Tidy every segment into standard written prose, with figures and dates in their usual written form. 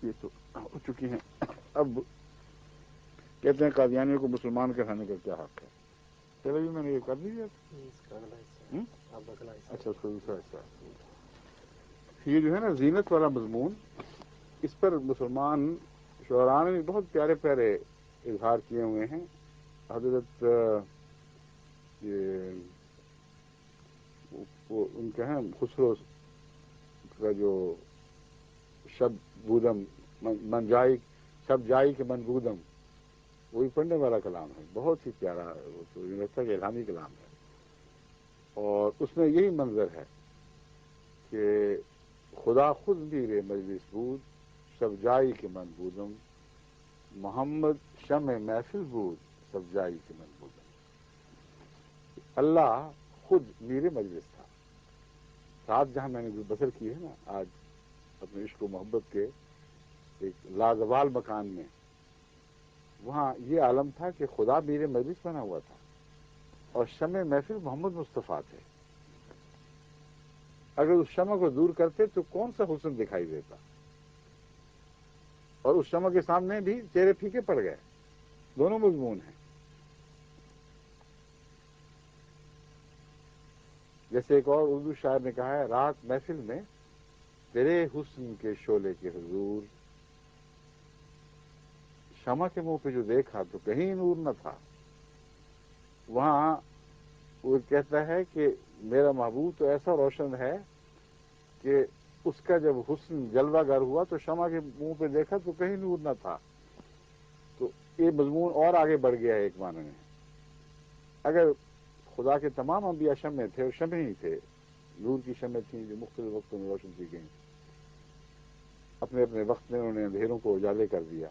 یہ تو ہو چکی ہیں. اب کہتے ہیں قادیانیوں کو مسلمان کہلانے کا کیا حق ہے. چلو جی میں نے یہ کر دیا. اچھا اس کا دوسرا حصہ. یہ جو ہے نا زینت والا مضمون، اس پر مسلمان شعراء نے بہت پیارے پیارے اظہار کیے ہوئے ہیں. حضرت یہ وہ ان کے ہیں خسرو کا جو شب بودم من جائی شب جائی کے من بودم، وہی پڑھنے والا کلام ہے. بہت ہی پیارا وہ تو یونیورسٹی کا الہامی کلام ہے. اور اس میں یہی منظر ہے کہ خدا خود میرے مجلس بود سب جائی کے من بودم، محمد شمع محفل بود سب جائی کے من بودم. اللہ خود میرے مجلس تھا. رات جہاں میں نے بسر کی ہے نا آج اپنے عشق و محبت کے ایک لازوال مکان میں، وہاں یہ عالم تھا کہ خدا میرے مجلس بنا ہوا تھا اور شمع محفل محمد مصطفیٰ تھے. اگر اس شمع کو دور کرتے تو کون سا حسن دکھائی دیتا. اور اس شمع کے سامنے بھی چہرے پھیکے پڑ گئے. دونوں مضمون ہیں. جیسے ایک اور اردو شاعر نے کہا ہے، رات محفل میں تیرے حسن کے شعلے کے حضور، شمع کے منہ پہ جو دیکھا تو کہیں نور نہ تھا. وہاں وہ کہتا ہے کہ میرا محبوب تو ایسا روشن ہے کہ اس کا جب حسن جلوہ گر ہوا تو شمع کے منہ پہ دیکھا تو کہیں نور نہ تھا. تو یہ مضمون اور آگے بڑھ گیا ہے ایک معنی میں. اگر خدا کے تمام انبیاء شمع تھے اور شمع ہی تھے، نور کی شمع تھیں جو مختلف وقتوں میں روشن کی گئیں، اپنے اپنے وقت میں انہوں نے اندھیروں کو اجالے کر دیا.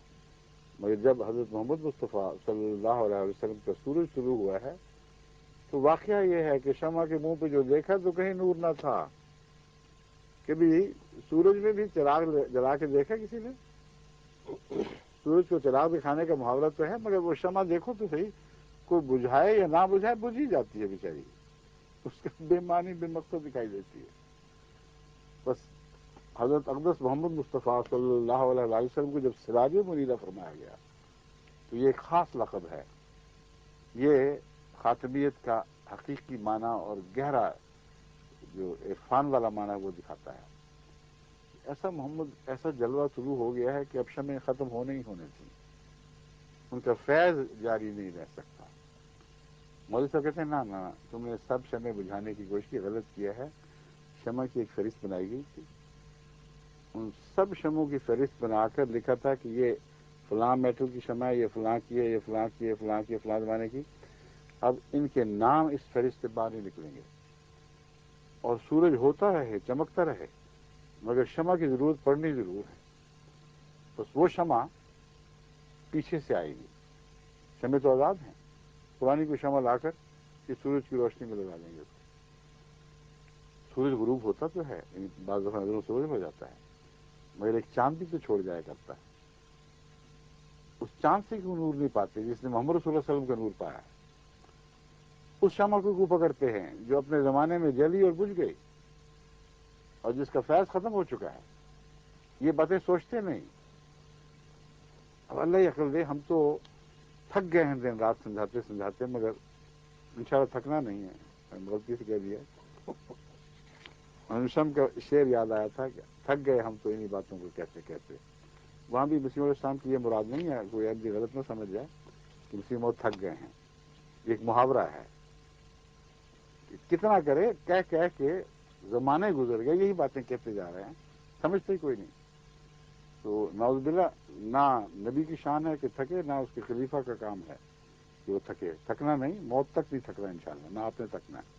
مگر جب حضرت محمد مصطفیٰ صلی اللہ علیہ وسلم کا سورج شروع ہوا ہے تو واقعہ یہ ہے کہ شمع کے منہ پہ جو دیکھا تو کہیں نور نہ تھا. کبھی سورج میں بھی چراغ جلا کے دیکھا کسی نے؟ سورج کو چراغ دکھانے کا محاورہ تو ہے، مگر وہ شمع دیکھو تو صحیح، کوئی بجھائے یا نہ بجھائے بجھ ہی جاتی ہے بیچاری. اس کا بے معنی بے مقصد دکھائی دیتی ہے. بس حضرت اقدس محمد مصطفیٰ صلی اللہ علیہ وسلم کو جب سراج منیرہ فرمایا گیا تو یہ ایک خاص لقب ہے. یہ خاتمیت کا حقیقی معنی اور گہرا جو عرفان والا معنی وہ دکھاتا ہے. ایسا محمد ایسا جلوہ طلوع ہو گیا ہے کہ اب شمع ختم ہونے ہی ہونے تھیں. ان کا فیض جاری نہیں رہ سکتا. مولوی صاحب کہتے ہیں نا تم نے سب شمع بجھانے کی کوشش کی، غلط کیا ہے. شمع کی ایک فہرست بنائی گئی تھی، ان سب شمعوں کی فہرست بنا کر لکھا تھا کہ یہ فلاں میٹل کی شمع ہے، یہ فلاں کی ہے، یہ فلاں کی ہے، فلاں کی ہے، فلاں زمانے کی. اب ان کے نام اس فہرست سے باہر نہیں نکلیں گے. اور سورج ہوتا رہے، چمکتا رہے، مگر شمع کی ضرورت پڑنی ضرور ہے. بس وہ شمع پیچھے سے آئے گی. شمع تو آزاد ہیں. پرانی کو شمع لا کر اس سورج کی روشنی میں لگا دیں گے. اس کو سورج غروب ہوتا تو ہے، بعض دفعہ نظروں سے اوجھل ہو جاتا ہے، مگر ایک چاند بھی تو چھوڑ جایا کرتا ہے. اس چاند سے کیوں نور نہیں پاتے جس نے محمد رسول اللہ علیہ وسلم کا نور پایا ہے؟ اس شمع کو کیوں پکڑتے ہیں جو اپنے زمانے میں جلی اور بجھ گئی اور جس کا فیض ختم ہو چکا ہے؟ یہ باتیں سوچتے نہیں. اب اللہ ہی عقل دے. ہم تو تھک گئے ہیں دن رات سمجھاتے سمجھاتے، مگر انشاءاللہ تھکنا نہیں ہے. غلطی سے کہہ دیا. انشم کا شعر یاد آیا تھا کہ تھک گئے ہم تو انہی باتوں کو کہتے کہتے. وہاں بھی مسیح علیہ السلام کی یہ مراد نہیں ہے، کوئی عربی غلط نہ سمجھ جائے کہ مسیح موت تھک گئے ہیں. یہ ایک محاورہ ہے. کتنا کرے کہہ کہہ کے زمانے گزر گئے، یہی باتیں کہتے جا رہے ہیں، سمجھتے ہی کوئی نہیں. تو نعوذ باللہ نہ نبی کی شان ہے کہ تھکے، نہ اس کے خلیفہ کا کام ہے کہ وہ تھکے. تھکنا نہیں، موت تک نہیں تھکنا انشاءاللہ، نہ آپ نے تھکنا ہے.